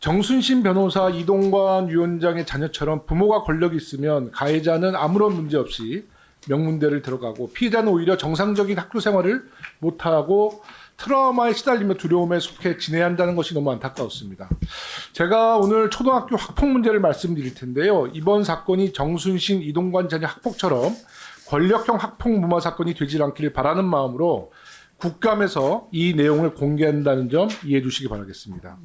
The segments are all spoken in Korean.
정순신 변호사, 이동관 위원장의 자녀처럼 부모가 권력이 있으면 가해자는 아무런 문제 없이 명문대를 들어가고 피해자는 오히려 정상적인 학교 생활을 못하고 트라우마에 시달리며 두려움에 속해 지내야 한다는 것이 너무 안타까웠습니다. 제가 오늘 초등학교 학폭 문제를 말씀드릴 텐데요. 이번 사건이 정순신, 이동관 자녀 학폭처럼 권력형 학폭 무마 사건이 되질 않기를 바라는 마음으로 국감에서 이 내용을 공개한다는 점 이해해 주시기 바라겠습니다.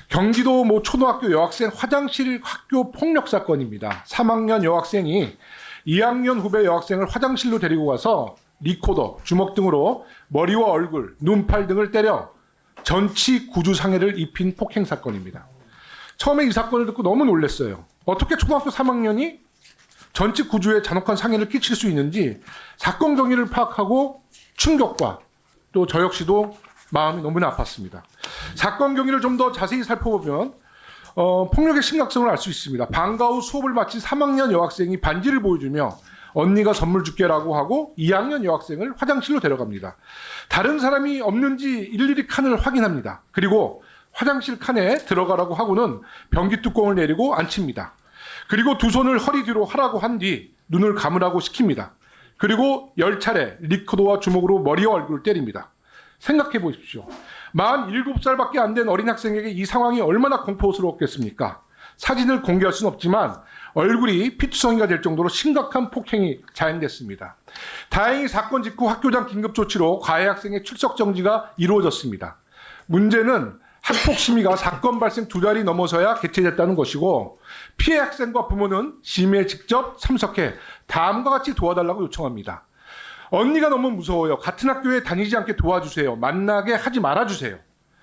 경기도 모 초등학교 여학생 화장실 학교 폭력 사건입니다. 3학년 여학생이 2학년 후배 여학생을 화장실로 데리고 가서 리코더, 주먹 등으로 머리와 얼굴, 눈, 팔 등을 때려 전치 구주 상해를 입힌 폭행 사건입니다. 처음에 이 사건을 듣고 너무 놀랐어요. 어떻게 초등학교 3학년이 전치 구주에 잔혹한 상해를 끼칠 수 있는지 사건 경위를 파악하고 충격과 또 저 역시도 마음이 너무나 아팠습니다. 사건 경위를 좀 더 자세히 살펴보면 폭력의 심각성을 알 수 있습니다. 방과 후 수업을 마친 3학년 여학생이 반지를 보여주며 언니가 선물 줄게라고 하고 2학년 여학생을 화장실로 데려갑니다. 다른 사람이 없는지 일일이 칸을 확인합니다. 그리고 화장실 칸에 들어가라고 하고는 변기 뚜껑을 내리고 앉힙니다. 그리고 두 손을 허리 뒤로 하라고 한 뒤 눈을 감으라고 시킵니다. 그리고 10차례 리코더와 주먹으로 머리와 얼굴을 때립니다. 생각해 보십시오. 47살밖에 안 된 어린 학생에게 이 상황이 얼마나 공포스러웠겠습니까? 사진을 공개할 수는 없지만 얼굴이 피투성이가 될 정도로 심각한 폭행이 자행됐습니다. 다행히 사건 직후 학교장 긴급조치로 가해 학생의 출석 정지가 이루어졌습니다. 문제는 학폭 심의가 사건 발생 2달이 넘어서야 개최됐다는 것이고 피해 학생과 부모는 심의에 직접 참석해 다음과 같이 도와달라고 요청합니다. 언니가 너무 무서워요. 같은 학교에 다니지 않게 도와주세요. 만나게 하지 말아주세요.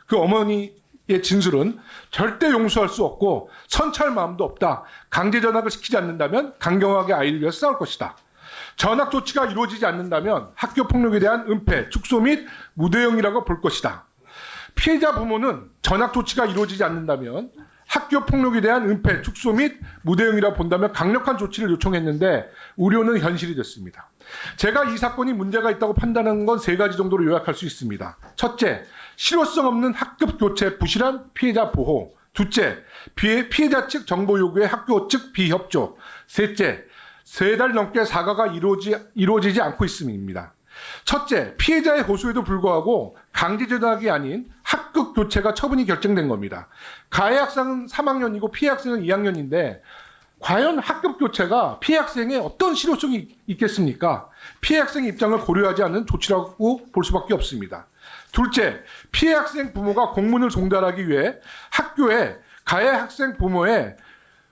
그 어머니의 진술은 절대 용서할 수 없고 선처할 마음도 없다. 강제 전학을 시키지 않는다면 강경하게 아이를 위해 싸울 것이다. 전학 조치가 이루어지지 않는다면 학교 폭력에 대한 은폐, 축소 및 무대응이라고 볼 것이다. 피해자 부모는 전학 조치가 이루어지지 않는다면 학교 폭력에 대한 은폐, 축소 및 무대응이라 본다면 강력한 조치를 요청했는데 우려는 현실이 됐습니다. 제가 이 사건이 문제가 있다고 판단한 건 3가지 정도로 요약할 수 있습니다. 첫째, 실효성 없는 학급 교체 부실한 피해자 보호. 둘째, 피해자 측 정보 요구에 학교 측 비협조. 셋째, 3달 넘게 사과가 이루어지지 않고 있음입니다. 첫째, 피해자의 호소에도 불구하고 강제 전학이 아닌 학급 교체가 처분이 결정된 겁니다. 가해 학생은 3학년이고 피해 학생은 2학년인데 과연 학급 교체가 피해 학생의 어떤 실효성이 있겠습니까? 피해 학생의 입장을 고려하지 않는 조치라고 볼 수밖에 없습니다. 둘째, 피해 학생 부모가 공문을 송달하기 위해 학교에 가해 학생 부모의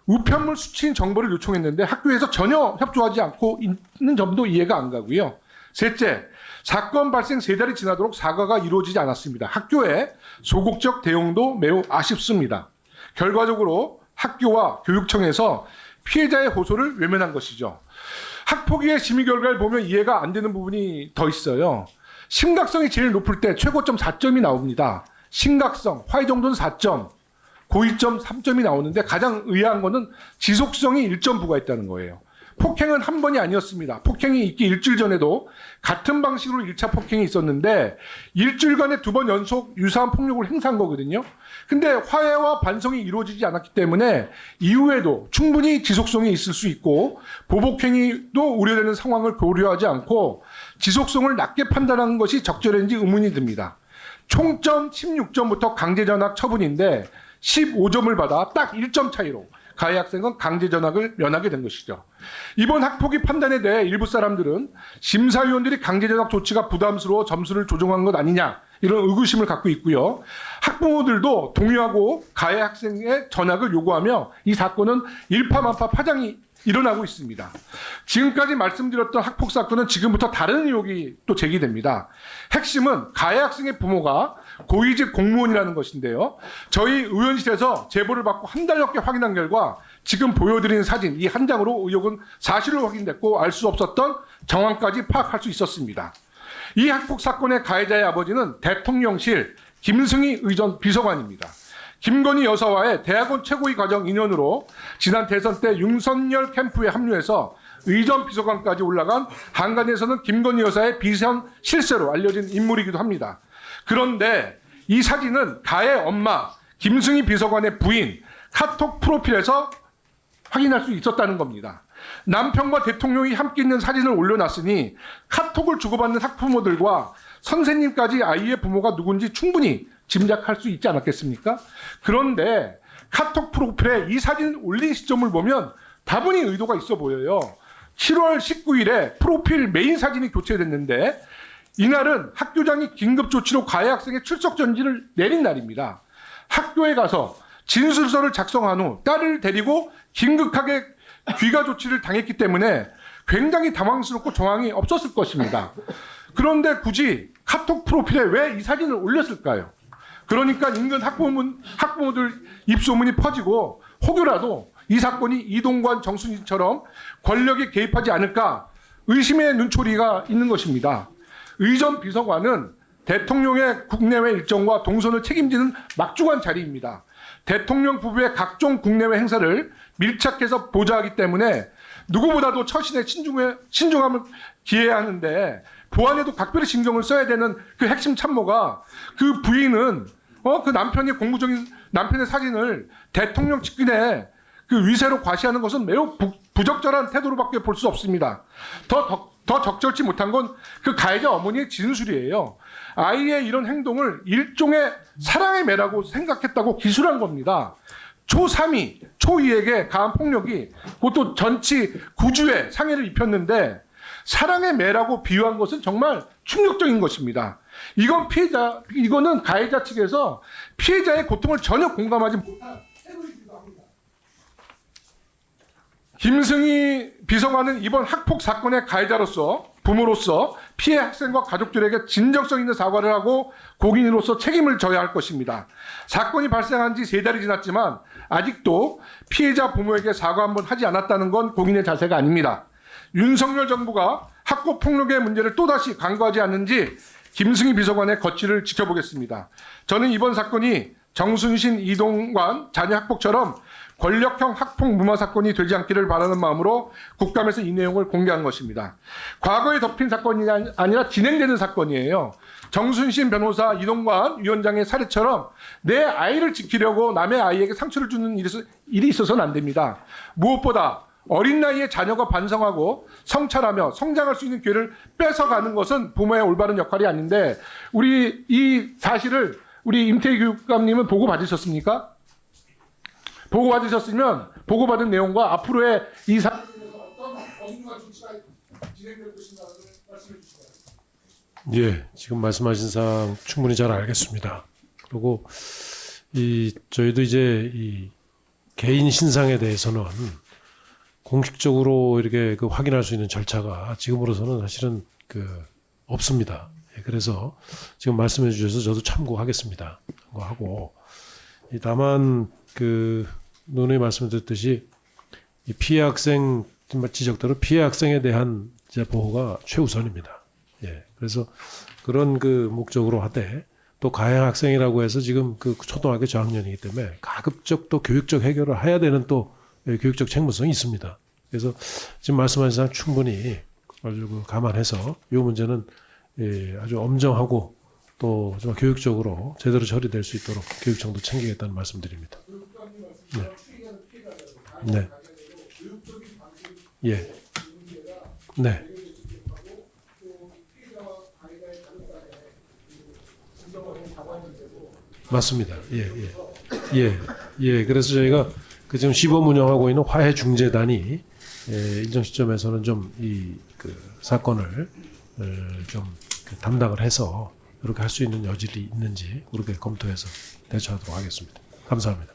우편물 수취인 정보를 요청했는데 학교에서 전혀 협조하지 않고 있는 점도 이해가 안 가고요. 셋째, 사건 발생 3달이 지나도록 사과가 이루어지지 않았습니다. 학교의 소극적 대응도 매우 아쉽습니다. 결과적으로 학교와 교육청에서 피해자의 호소를 외면한 것이죠. 학폭위의 심의 결과를 보면 이해가 안 되는 부분이 더 있어요. 심각성이 제일 높을 때 최고점 4점이 나옵니다. 심각성, 화해 정도는 4점, 고의점 3점이 나오는데 가장 의아한 거는 지속성이 1점 부과했다는 거예요. 폭행은 한 번이 아니었습니다. 폭행이 있기 일주일 전에도 같은 방식으로 1차 폭행이 있었는데 일주일간에 2번 연속 유사한 폭력을 행사한 거거든요. 근데 화해와 반성이 이루어지지 않았기 때문에 이후에도 충분히 지속성이 있을 수 있고 보복행위도 우려되는 상황을 고려하지 않고 지속성을 낮게 판단하는 것이 적절한지 의문이 듭니다. 총점 16점부터 강제 전학 처분인데 15점을 받아 딱 1점 차이로 가해 학생은 강제 전학을 면하게 된 것이죠. 이번 학폭위 판단에 대해 일부 사람들은 심사위원들이 강제 전학 조치가 부담스러워 점수를 조정한 것 아니냐 이런 의구심을 갖고 있고요. 학부모들도 동의하고 가해 학생의 전학을 요구하며 이 사건은 일파만파 파장이 일어나고 있습니다. 지금까지 말씀드렸던 학폭 사건은 지금부터 다른 의혹이 또 제기됩니다. 핵심은 가해 학생의 부모가 고위직 공무원이라는 것인데요. 저희 의원실에서 제보를 받고 한 달 넘게 확인한 결과 지금 보여드리는 사진 이 한 장으로 의혹은 사실로 확인됐고 알 수 없었던 정황까지 파악할 수 있었습니다. 이 학폭 사건의 가해자의 아버지는 대통령실 김승희 의전 비서관입니다. 김건희 여사와의 대학원 최고위 과정 인연으로 지난 대선 때 윤석열 캠프에 합류해서 의전 비서관까지 올라간 한간에서는 김건희 여사의 비선 실세로 알려진 인물이기도 합니다. 그런데 이 사진은 가해 엄마, 김승희 비서관의 부인 카톡 프로필에서 확인할 수 있었다는 겁니다. 남편과 대통령이 함께 있는 사진을 올려놨으니 카톡을 주고받는 학부모들과 선생님까지 아이의 부모가 누군지 충분히 짐작할 수 있지 않았겠습니까? 그런데 카톡 프로필에 이 사진을 올린 시점을 보면 다분히 의도가 있어 보여요. 7월 19일에 프로필 메인 사진이 교체됐는데 이날은 학교장이 긴급 조치로 가해 학생의 출석 정지를 내린 날입니다. 학교에 가서 진술서를 작성한 후 딸을 데리고 긴급하게 귀가 조치를 당했기 때문에 굉장히 당황스럽고 정황이 없었을 것입니다. 그런데 굳이 카톡 프로필에 왜 이 사진을 올렸을까요? 그러니까 인근 학부모들 입소문이 퍼지고 혹여라도 이 사건이 이동관, 정순신처럼 권력이 개입하지 않을까 의심의 눈초리가 있는 것입니다. 의 전 비서관은 대통령의 국내외 일정과 동선을 책임지는 막중한 자리입니다. 대통령 부부의 각종 국내외 행사를 밀착해서 보좌하기 때문에 누구보다도 처신에 신중함을 기해야 하는데 보안에도 각별히 신경을 써야 되는 그 핵심 참모가 그 부인은 그 남편의 사진을 대통령 측근에 그 위세로 과시하는 것은 매우 부적절한 태도로밖에 볼 수 없습니다. 더 적절치 못한 건 그 가해자 어머니의 진술이에요. 아이의 이런 행동을 일종의 사랑의 매라고 생각했다고 기술한 겁니다. 초3이, 초2에게 가한 폭력이 그것도 전치 9주에 상해를 입혔는데 사랑의 매라고 비유한 것은 정말 충격적인 것입니다. 이거는 가해자 측에서 피해자의 고통을 전혀 공감하지 못한 태도이기도 합니다. 김승희 비서관은 이번 학폭 사건의 가해자로서 부모로서 피해 학생과 가족들에게 진정성 있는 사과를 하고 공인으로서 책임을 져야 할 것입니다. 사건이 발생한 지 3달이 지났지만 아직도 피해자 부모에게 사과 한번 하지 않았다는 건 공인의 자세가 아닙니다. 윤석열 정부가 학교 폭력의 문제를 또다시 간과하지 않는지 김승희 비서관의 거취를 지켜보겠습니다. 저는 이번 사건이 정순신, 이동관 자녀 학폭처럼 권력형 학폭 무마 사건이 되지 않기를 바라는 마음으로 국감에서 이 내용을 공개한 것입니다. 과거에 덮인 사건이 아니라 진행되는 사건이에요. 정순신 변호사, 이동관 위원장의 사례처럼 내 아이를 지키려고 남의 아이에게 상처를 주는 일이 있어서는 안 됩니다. 무엇보다 어린 나이에 자녀가 반성하고 성찰하며 성장할 수 있는 기회를 뺏어가는 것은 부모의 올바른 역할이 아닌데 우리 이 사실을 우리 임태희 교육감님은 보고 받으셨습니까? 보고 받으셨으면 보고받은 내용과 앞으로의 이 사건에서 어떤 법률과 조치가 진행될 것인가를 말씀해 주시면. 예, 지금 말씀하신 사항 충분히 잘 알겠습니다. 그리고 저희도 이제 이 개인 신상에 대해서는 공식적으로 이렇게 확인할 수 있는 절차가 지금으로서는 사실은 없습니다. 예, 그래서 지금 말씀해 주셔서 저도 참고하겠습니다. 참고하고 다만 누누이 말씀드렸듯이 이 피해 학생 지적대로 피해 학생에 대한 이제 보호가 최우선입니다. 예, 그래서 그런 목적으로 하되 또 가해 학생이라고 해서 지금 초등학교 저학년이기 때문에 가급적 또 교육적 해결을 해야 되는 또 교육적 책무성이 있습니다. 그래서 지금 말씀하신 사항 충분히 아주 감안해서 이 문제는 아주 엄정하고 또 좀 교육적으로 제대로 처리될 수 있도록 교육청도 챙기겠다는 말씀드립니다. 네. 예. 네. 맞습니다. 예. 그래서 저희가 지금 시범 운영하고 있는 화해중재단이 일정 시점에서는 좀 사건을 좀 담당을 해서 이렇게 할 수 있는 여질이 있는지 그렇게 검토해서 대처하도록 하겠습니다. 감사합니다.